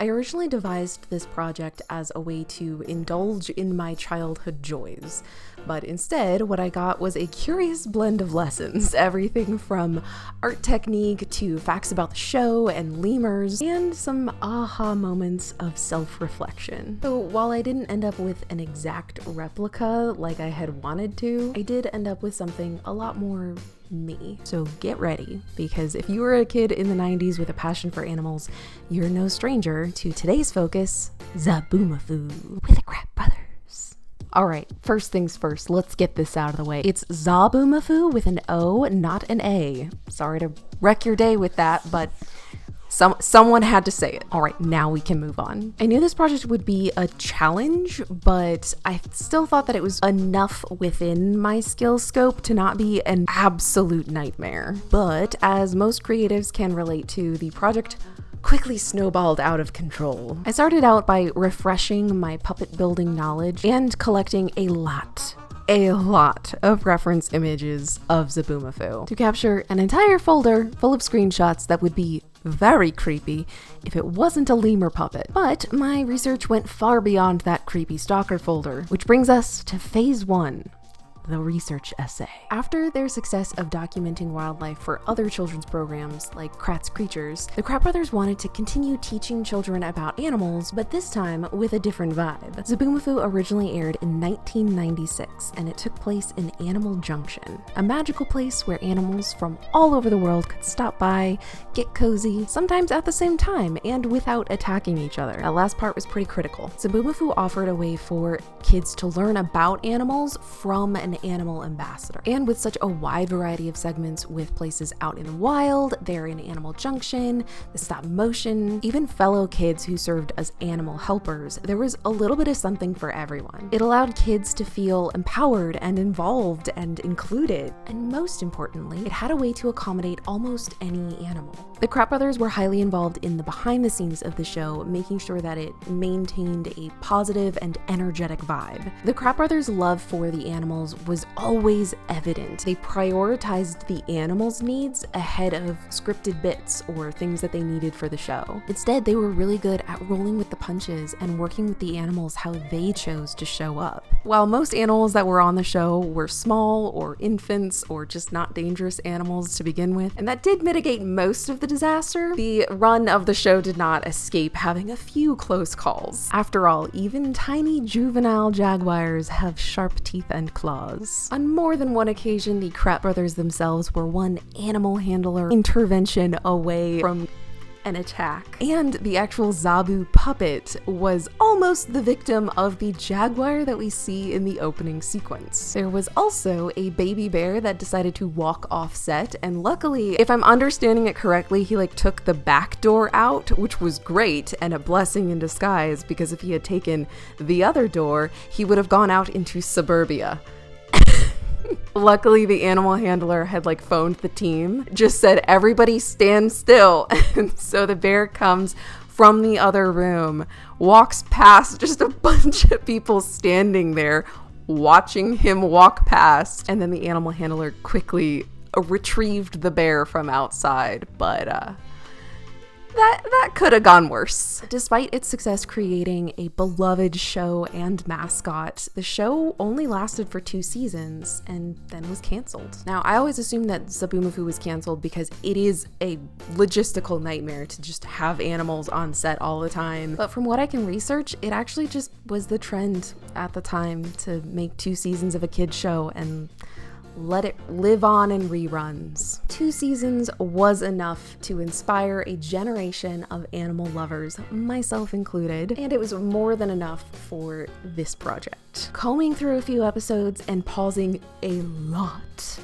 I originally devised this project as a way to indulge in my childhood joys, but instead what I got was a curious blend of lessons, everything from art technique to facts about the show and lemurs, and some aha moments of self-reflection. So while I didn't end up with an exact replica like I had wanted to, I did end up with something a lot more me. So get ready, because if you were a kid in the 90s with a passion for animals, you're no stranger to today's focus, zoboomafoo with the Crap Brothers. Alright, first things first, let's get this out of the way. It's zoboomafoo with an O, not an A. Sorry to wreck your day with that, but someone had to say it. All right, now we can move on. I knew this project would be a challenge, but I still thought that it was enough within my skill scope to not be an absolute nightmare. But as most creatives can relate to, the project quickly snowballed out of control. I started out by refreshing my puppet building knowledge and collecting a lot of reference images of zoboomafoo to capture an entire folder full of screenshots that would be very creepy if it wasn't a lemur puppet. But my research went far beyond that creepy stalker folder, which brings us to phase 1. The research essay. After their success of documenting wildlife for other children's programs like Kratts Creatures, the Crap Brothers wanted to continue teaching children about animals, but this time with a different vibe. Zoboomafoo originally aired in 1996, and it took place in Animal Junction, a magical place where animals from all over the world could stop by, get cozy, sometimes at the same time, and without attacking each other. That last part was pretty critical. Zoboomafoo offered a way for kids to learn about animals from an animal ambassador. And with such a wide variety of segments with places out in the wild, there in Animal Junction, the stop motion, even fellow kids who served as animal helpers, there was a little bit of something for everyone. It allowed kids to feel empowered and involved and included. And most importantly, it had a way to accommodate almost any animal. The Crap Brothers were highly involved in the behind the scenes of the show, making sure that it maintained a positive and energetic vibe. The Crap Brothers' love for the animals was always evident. They prioritized the animals' needs ahead of scripted bits or things that they needed for the show. Instead, they were really good at rolling with the punches and working with the animals how they chose to show up. While most animals that were on the show were small or infants or just not dangerous animals to begin with, and that did mitigate most of the disaster, the run of the show did not escape having a few close calls. After all, even tiny juvenile jaguars have sharp teeth and claws. On more than one occasion, the Crap Brothers themselves were one animal handler intervention away from an attack. And the actual Zoboo puppet was almost the victim of the jaguar that we see in the opening sequence. There was also a baby bear that decided to walk off set, and luckily, if I'm understanding it correctly, he took the back door out, which was great and a blessing in disguise, because if he had taken the other door, he would have gone out into suburbia. Luckily, the animal handler had phoned the team, just said, everybody stand still. And so the bear comes from the other room, walks past just a bunch of people standing there, watching him walk past. And then the animal handler quickly retrieved the bear from outside. But, that could have gone worse. Despite its success creating a beloved show and mascot, the show only lasted for 2 seasons and then was canceled. Now, I always assumed that zoboomafoo was canceled because it is a logistical nightmare to just have animals on set all the time. But from what I can research, it actually just was the trend at the time to make 2 seasons of a kid's show and let it live on in reruns. 2 seasons was enough to inspire a generation of animal lovers, myself included, and it was more than enough for this project. Combing through a few episodes and pausing a lot,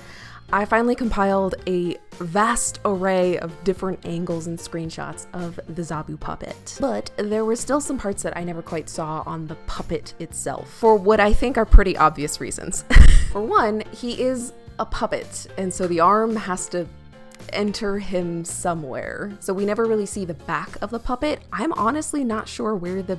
I finally compiled a vast array of different angles and screenshots of the Zoboo puppet. But there were still some parts that I never quite saw on the puppet itself, for what I think are pretty obvious reasons. For one, he is a puppet, and so the arm has to enter him somewhere. So we never really see the back of the puppet. I'm honestly not sure where the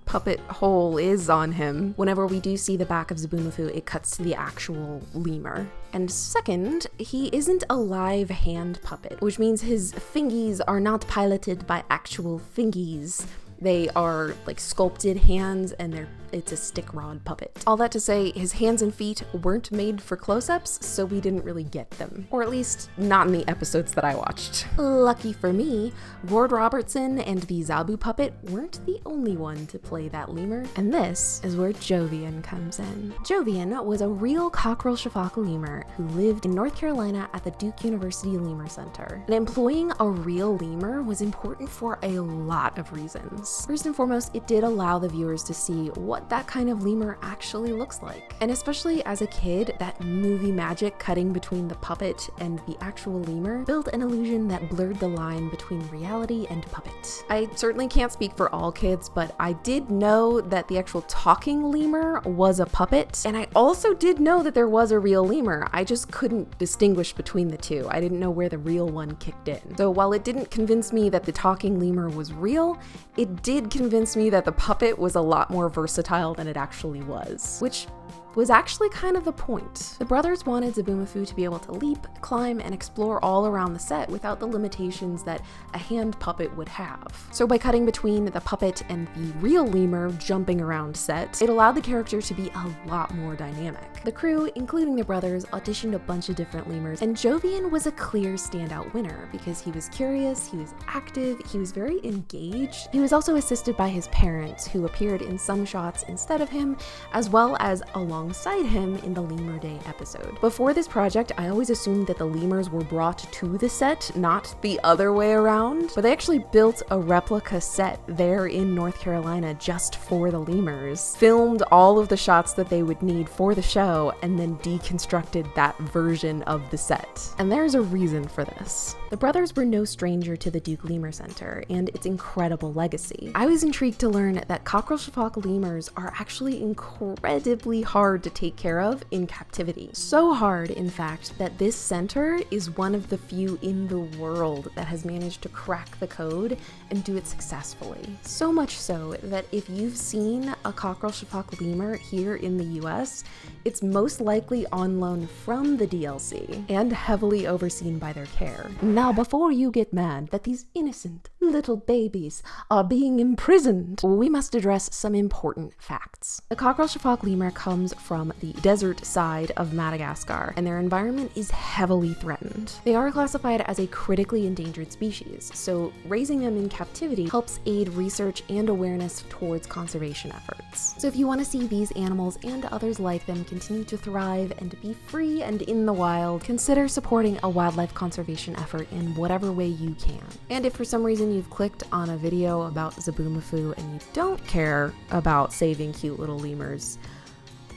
puppet hole is on him. Whenever we do see the back of zoboomafoo, it cuts to the actual lemur. And second, he isn't a live hand puppet, which means his fingies are not piloted by actual fingies. They are like sculpted hands, and it's a stick rod puppet. All that to say, his hands and feet weren't made for close-ups, so we didn't really get them. Or at least not in the episodes that I watched. Lucky for me, Gord Robertson and the Zoboo puppet weren't the only one to play that lemur, and this is where Jovian comes in. Jovian was a real cockerel shafaka lemur who lived in North Carolina at the Duke University Lemur Center. And employing a real lemur was important for a lot of reasons. First and foremost, it did allow the viewers to see what that kind of lemur actually looks like. And especially as a kid, that movie magic cutting between the puppet and the actual lemur built an illusion that blurred the line between reality and puppet. I certainly can't speak for all kids, but I did know that the actual talking lemur was a puppet, and I also did know that there was a real lemur. I just couldn't distinguish between the two. I didn't know where the real one kicked in. So while it didn't convince me that the talking lemur was real, it did convince me that the puppet was a lot more versatile than it actually was, which was actually kind of the point. The brothers wanted Zoboomafoo to be able to leap, climb, and explore all around the set without the limitations that a hand puppet would have. So by cutting between the puppet and the real lemur jumping around set, it allowed the character to be a lot more dynamic. The crew, including the brothers, auditioned a bunch of different lemurs, and Jovian was a clear standout winner because he was curious, he was active, he was very engaged. He was also assisted by his parents, who appeared in some shots instead of him, as well as alongside him in the Lemur Day episode. Before this project, I always assumed that the lemurs were brought to the set, not the other way around, but they actually built a replica set there in North Carolina just for the lemurs, filmed all of the shots that they would need for the show, and then deconstructed that version of the set. And there's a reason for this. The brothers were no stranger to the Duke Lemur Center and its incredible legacy. I was intrigued to learn that cockerel shafaka lemurs are actually incredibly hard to take care of in captivity. So hard, in fact, that this center is one of the few in the world that has managed to crack the code and do it successfully. So much so that if you've seen a cockerel shafaka lemur here in the US, it's most likely on loan from the DLC and heavily overseen by their care. Now, before you get mad that these innocent little babies are being imprisoned, we must address some important facts. The cockerel shafaka lemur comes from the desert side of Madagascar, and their environment is heavily threatened. They are classified as a critically endangered species, so raising them in captivity helps aid research and awareness towards conservation efforts. So if you want to see these animals and others like them continue to thrive and to be free and in the wild, consider supporting a wildlife conservation effort in whatever way you can. And if for some reason you've clicked on a video about Zoboomafoo and you don't care about saving cute little lemurs,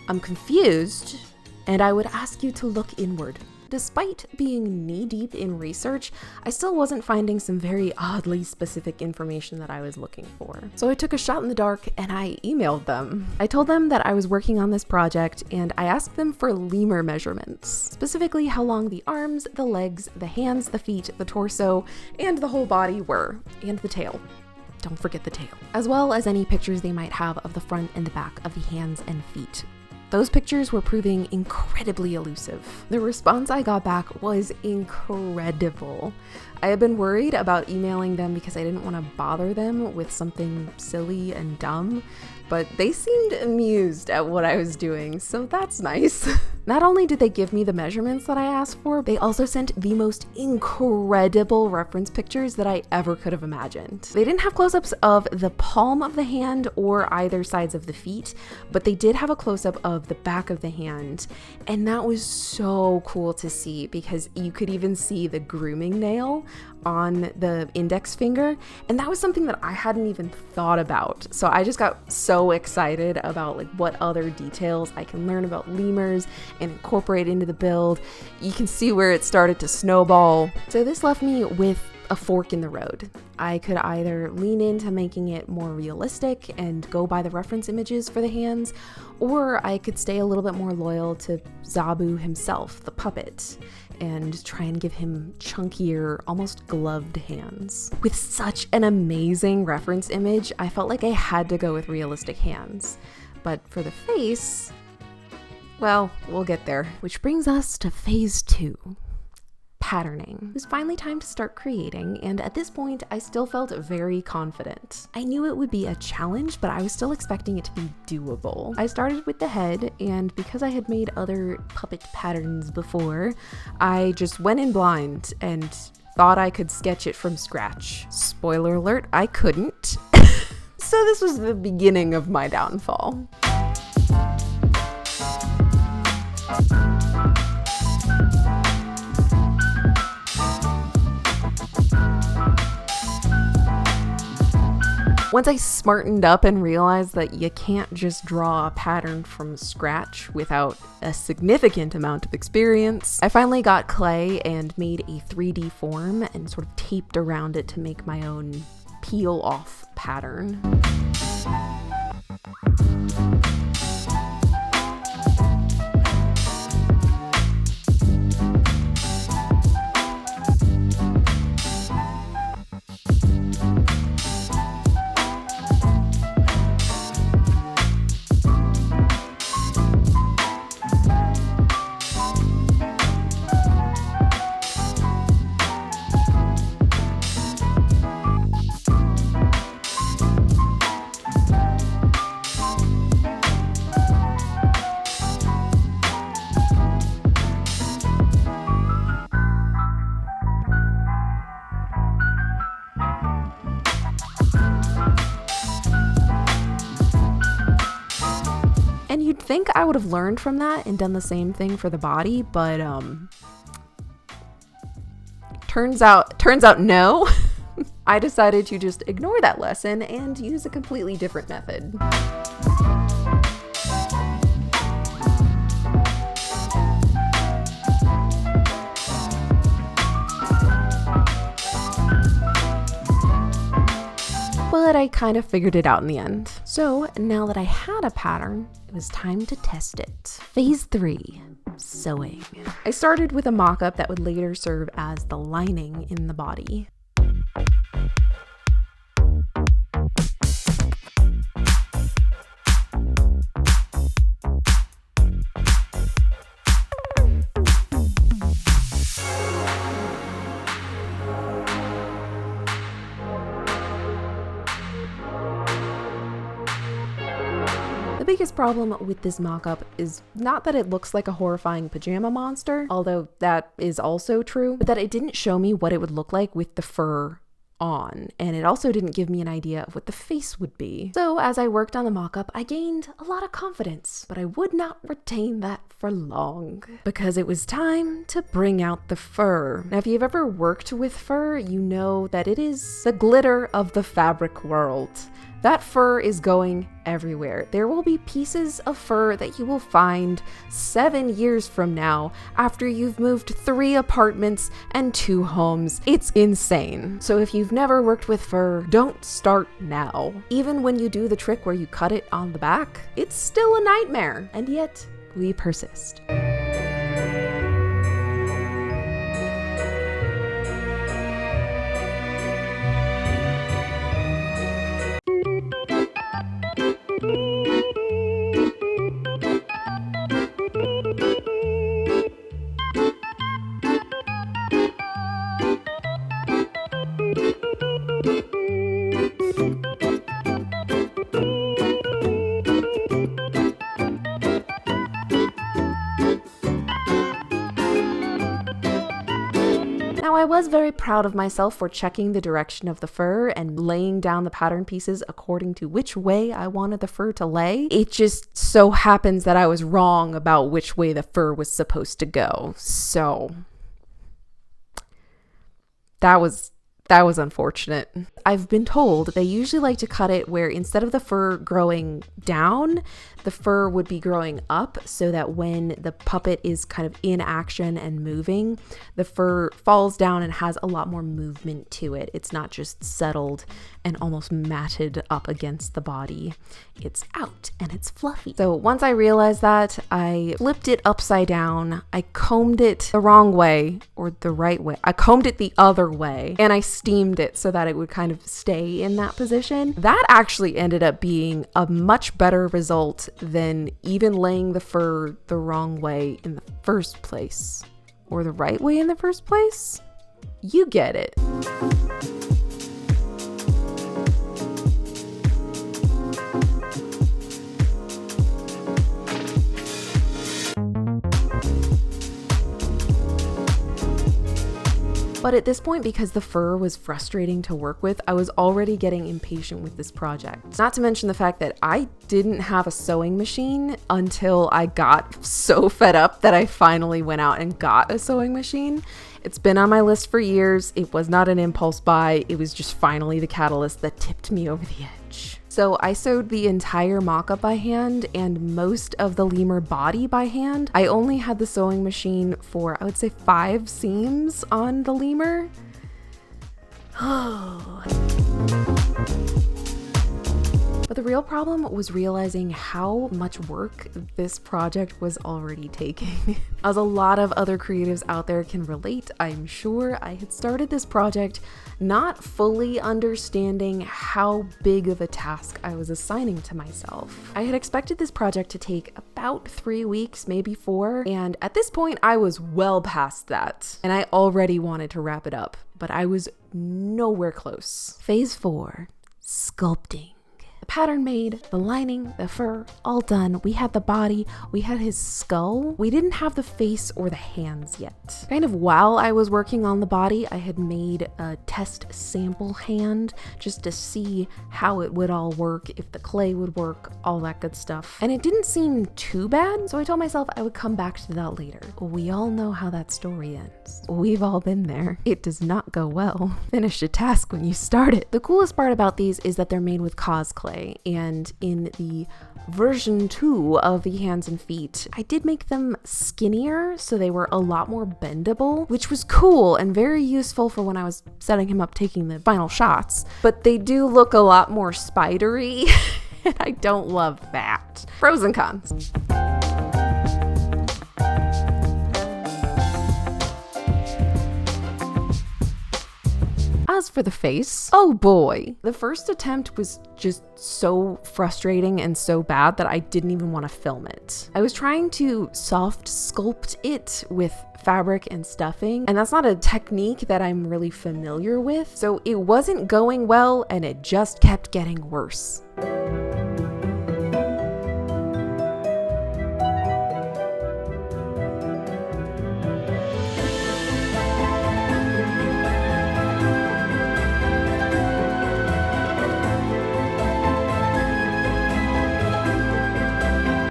I'm confused, and I would ask you to look inward. Despite being knee-deep in research, I still wasn't finding some very oddly specific information that I was looking for. So I took a shot in the dark and I emailed them. I told them that I was working on this project, and I asked them for lemur measurements. Specifically how long the arms, the legs, the hands, the feet, the torso, and the whole body were, and the tail. Don't forget the tail. As well as any pictures they might have of the front and the back of the hands and feet. Those pictures were proving incredibly elusive. The response I got back was incredible. I had been worried about emailing them because I didn't want to bother them with something silly and dumb, but they seemed amused at what I was doing, so that's nice. Not only did they give me the measurements that I asked for, they also sent the most incredible reference pictures that I ever could have imagined. They didn't have close-ups of the palm of the hand or either sides of the feet, but they did have a close-up of the back of the hand, and that was so cool to see because you could even see the grooming nail on the index finger, and that was something that I hadn't even thought about. So I just got so excited about like what other details I can learn about lemurs and incorporate into the build. You can see where it started to snowball. So this left me with a fork in the road. I could either lean into making it more realistic and go by the reference images for the hands, or I could stay a little bit more loyal to Zoboo himself, the puppet, and try and give him chunkier, almost gloved hands. With such an amazing reference image, I felt like I had to go with realistic hands. But for the face, well, we'll get there. Which brings us to phase 2. patterning. It was finally time to start creating, and at this point, I still felt very confident. I knew it would be a challenge, but I was still expecting it to be doable. I started with the head, and because I had made other puppet patterns before, I just went in blind and thought I could sketch it from scratch. Spoiler alert, I couldn't. So this was the beginning of my downfall. Once I smartened up and realized that you can't just draw a pattern from scratch without a significant amount of experience, I finally got clay and made a 3D form and sort of taped around it to make my own peel-off pattern. And you'd think I would have learned from that and done the same thing for the body, but turns out no. I decided to just ignore that lesson and use a completely different method. But I kind of figured it out in the end. So now that I had a pattern, it was time to test it. Phase 3, sewing. I started with a mock-up that would later serve as the lining in the body. The biggest problem with this mock-up is not that it looks like a horrifying pajama monster, although that is also true, but that it didn't show me what it would look like with the fur on, and it also didn't give me an idea of what the face would be. So as I worked on the mock-up, I gained a lot of confidence, but I would not retain that for long, because it was time to bring out the fur. Now, if you've ever worked with fur, you know that it is the glitter of the fabric world. That fur is going everywhere. There will be pieces of fur that you will find 7 years from now after you've moved 3 apartments and 2 homes. It's insane. So if you've never worked with fur, don't start now. Even when you do the trick where you cut it on the back, it's still a nightmare. And yet, we persist. Now, I was very proud of myself for checking the direction of the fur and laying down the pattern pieces according to which way I wanted the fur to lay. It just so happens that I was wrong about which way the fur was supposed to go. So that was unfortunate. I've been told they usually like to cut it where instead of the fur growing down, the fur would be growing up, so that when the puppet is kind of in action and moving, the fur falls down and has a lot more movement to it. It's not just settled and almost matted up against the body. It's out and it's fluffy. So once I realized that, I flipped it upside down. I combed it the wrong way, or the right way. I combed it the other way, and I steamed it so that it would kind of stay in that position. That actually ended up being a much better result than even laying the fur the wrong way in the first place. or the right way in the first place? You get it. But at this point, because the fur was frustrating to work with, I was already getting impatient with this project. Not to mention the fact that I didn't have a sewing machine until I got so fed up that I finally went out and got a sewing machine. It's been on my list for years. It was not an impulse buy. It was just finally the catalyst that tipped me over the edge. So I sewed the entire mock-up by hand and most of the lemur body by hand. I only had the sewing machine for, I would say, 5 seams on the lemur. But the real problem was realizing how much work this project was already taking. As a lot of other creatives out there can relate, I'm sure I had started this project not fully understanding how big of a task I was assigning to myself. I had expected this project to take about 3 weeks, maybe 4, and at this point I was well past that, and I already wanted to wrap it up, but I was nowhere close. Phase 4, sculpting. The pattern made, the lining, the fur, all done. We had the body, we had his skull. We didn't have the face or the hands yet. Kind of while I was working on the body, I had made a test sample hand just to see how it would all work, if the clay would work, all that good stuff. And it didn't seem too bad, so I told myself I would come back to that later. We all know how that story ends. We've all been there. It does not go well. Finish a task when you start it. The coolest part about these is that they're made with cause clay. And in the version 2 of the hands and feet, I did make them skinnier so they were a lot more bendable, which was cool and very useful for when I was setting him up taking the final shots. But they do look a lot more spidery and I don't love that. Pros and cons. As for the face, oh boy. The first attempt was just so frustrating and so bad that I didn't even want to film it. I was trying to soft sculpt it with fabric and stuffing, and that's not a technique that I'm really familiar with, so it wasn't going well and it just kept getting worse.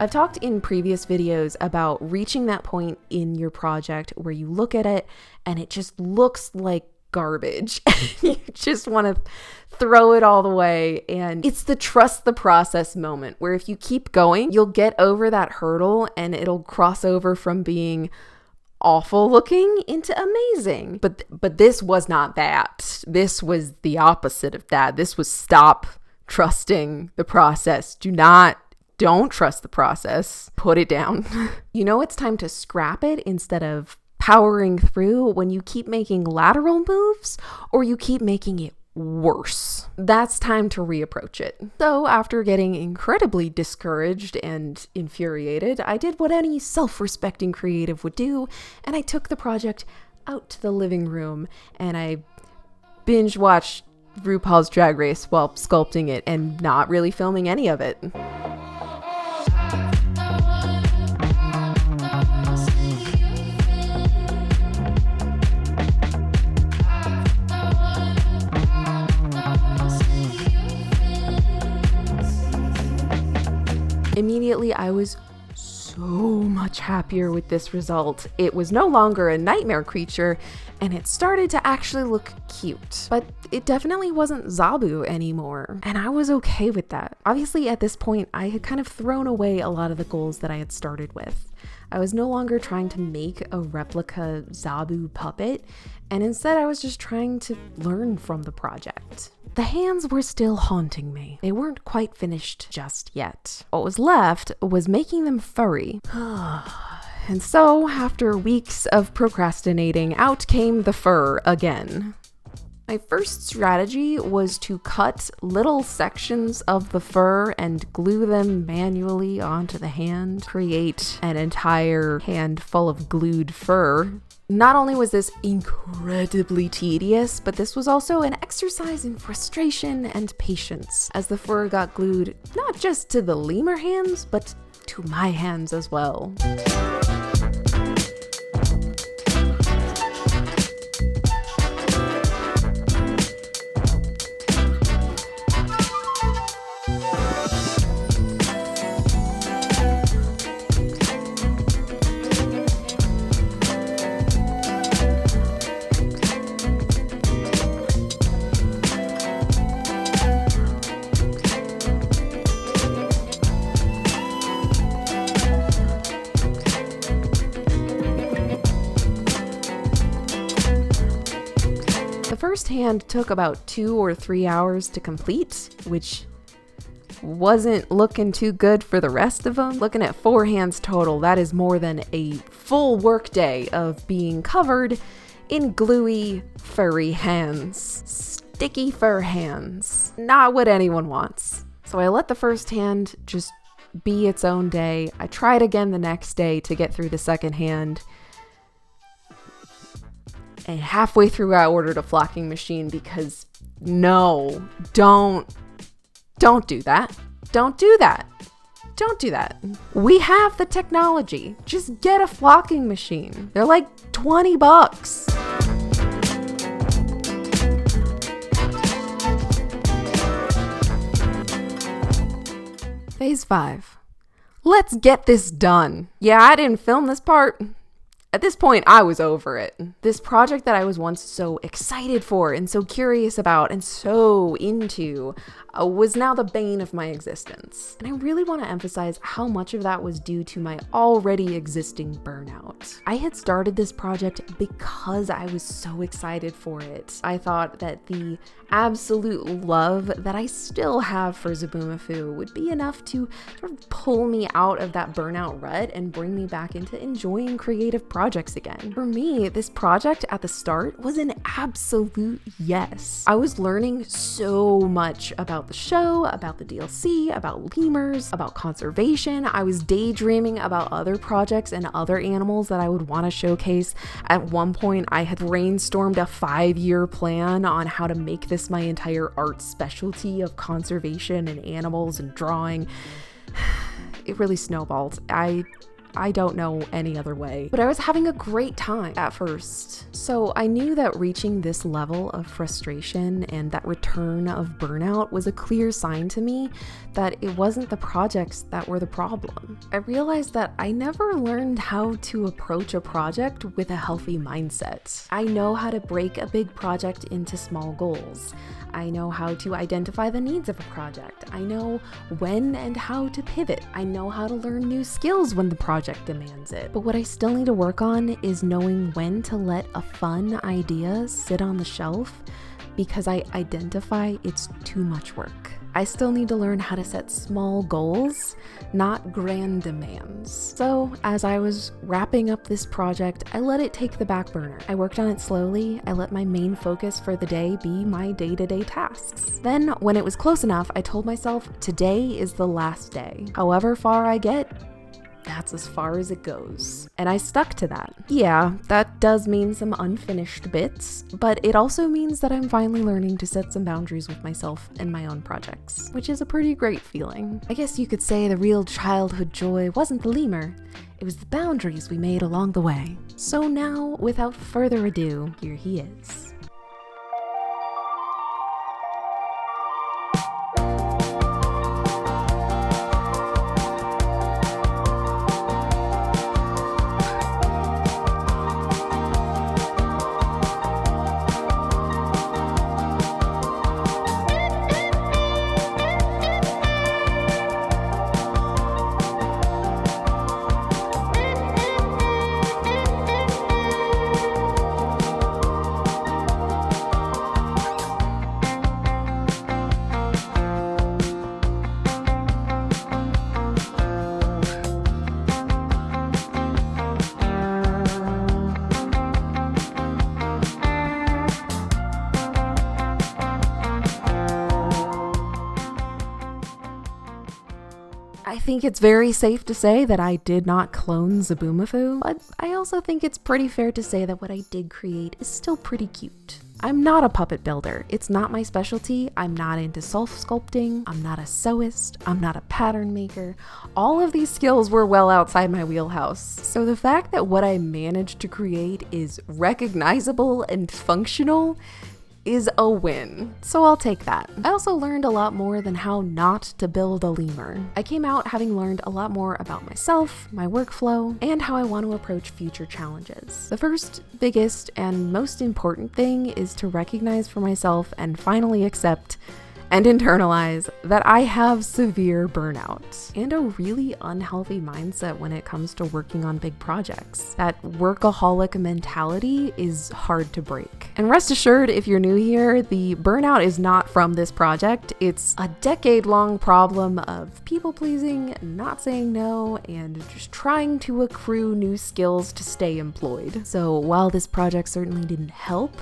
I've talked in previous videos about reaching that point in your project where you look at it and it just looks like garbage. You just want to throw it all the way. And it's the trust the process moment where if you keep going, you'll get over that hurdle and it'll cross over from being awful looking into amazing. But this was not that. This was the opposite of that. This was stop trusting the process. Don't trust the process. Put it down. You know it's time to scrap it instead of powering through when you keep making lateral moves or you keep making it worse. That's time to reapproach it. So after getting incredibly discouraged and infuriated, I did what any self-respecting creative would do, and I took the project out to the living room and I binge watched RuPaul's Drag Race while sculpting it and not really filming any of it. Immediately, I was so much happier with this result. It was no longer a nightmare creature, and it started to actually look cute. But it definitely wasn't Zoboo anymore, and I was okay with that. Obviously, at this point, I had kind of thrown away a lot of the goals that I had started with. I was no longer trying to make a replica Zoboo puppet, and instead I was just trying to learn from the project. The hands were still haunting me. They weren't quite finished just yet. What was left was making them furry. And so, after weeks of procrastinating, out came the fur again. My first strategy was to cut little sections of the fur and glue them manually onto the hand, create an entire hand full of glued fur. Not only was this incredibly tedious, but this was also an exercise in frustration and patience, as the fur got glued not just to the lemur hands, but to my hands as well. The first hand took about 2 or 3 hours to complete, which wasn't looking too good for the rest of them. Looking at 4 hands total, that is more than a full workday of being covered in gluey, furry hands. Sticky fur hands. Not what anyone wants. So I let the first hand just be its own day. I tried again the next day to get through the second hand. And halfway through, I ordered a flocking machine because no, don't do that. Don't do that. Don't do that. We have the technology. Just get a flocking machine. They're like $20. Phase 5. Let's get this done. Yeah, I didn't film this part. At this point, I was over it. This project that I was once so excited for and so curious about and so into was now the bane of my existence. And I really want to emphasize how much of that was due to my already existing burnout. I had started this project because I was so excited for it. I thought that the absolute love that I still have for zoboomafoo would be enough to sort of pull me out of that burnout rut and bring me back into enjoying creative projects again. For me, this project at the start was an absolute yes. I was learning so much about the show, about the DLC, about lemurs, about conservation. I was daydreaming about other projects and other animals that I would want to showcase. At one point, I had brainstormed a 5-year plan on how to make this my entire art specialty of conservation and animals and drawing. It really snowballed. I don't know any other way, but I was having a great time at first. So I knew that reaching this level of frustration and that return of burnout was a clear sign to me that it wasn't the projects that were the problem. I realized that I never learned how to approach a project with a healthy mindset. I know how to break a big project into small goals. I know how to identify the needs of a project. I know when and how to pivot. I know how to learn new skills when the project demands it. But what I still need to work on is knowing when to let a fun idea sit on the shelf because I identify it's too much work. I still need to learn how to set small goals, not grand demands. So as I was wrapping up this project, I let it take the back burner. I worked on it slowly. I let my main focus for the day be my day-to-day tasks. Then when it was close enough, I told myself today is the last day. However far I get, that's as far as it goes. And I stuck to that. Yeah, that does mean some unfinished bits, but it also means that I'm finally learning to set some boundaries with myself and my own projects, which is a pretty great feeling. I guess you could say the real childhood joy wasn't the lemur, it was the boundaries we made along the way. So now, without further ado, here he is. I think it's very safe to say that I did not clone zoboomafoo, but I also think it's pretty fair to say that what I did create is still pretty cute. I'm not a puppet builder. It's not my specialty. I'm not into self-sculpting. I'm not a sewist. I'm not a pattern maker. All of these skills were well outside my wheelhouse. So the fact that what I managed to create is recognizable and functional is a win. So I'll take that. I also learned a lot more than how not to build a lemur. I came out having learned a lot more about myself, my workflow, and how I want to approach future challenges. The first, biggest, and most important thing is to recognize for myself and finally accept and internalize that I have severe burnout and a really unhealthy mindset when it comes to working on big projects. That workaholic mentality is hard to break. And rest assured, if you're new here, the burnout is not from this project. It's a decade-long problem of people-pleasing, not saying no, and just trying to accrue new skills to stay employed. So while this project certainly didn't help,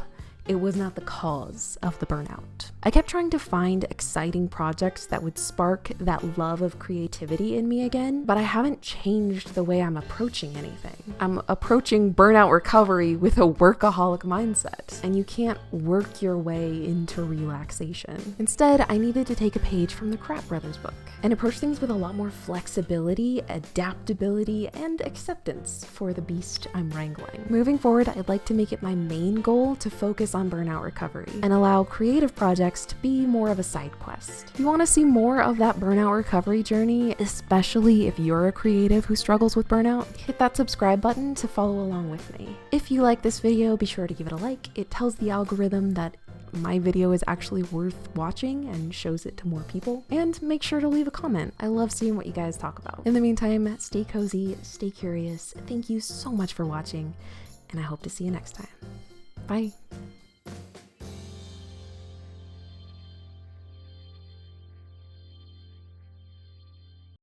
it was not the cause of the burnout. I kept trying to find exciting projects that would spark that love of creativity in me again, but I haven't changed the way I'm approaching anything. I'm approaching burnout recovery with a workaholic mindset, and you can't work your way into relaxation. Instead, I needed to take a page from the Kratt Brothers book and approach things with a lot more flexibility, adaptability, and acceptance for the beast I'm wrangling. Moving forward, I'd like to make it my main goal to focus on burnout recovery and allow creative projects to be more of a side quest. If you want to see more of that burnout recovery journey, especially if you're a creative who struggles with burnout, hit that subscribe button to follow along with me. If you like this video, be sure to give it a like. It tells the algorithm that my video is actually worth watching and shows it to more people. And make sure to leave a comment. I love seeing what you guys talk about. In the meantime, stay cozy, stay curious. Thank you so much for watching, and I hope to see you next time. Bye.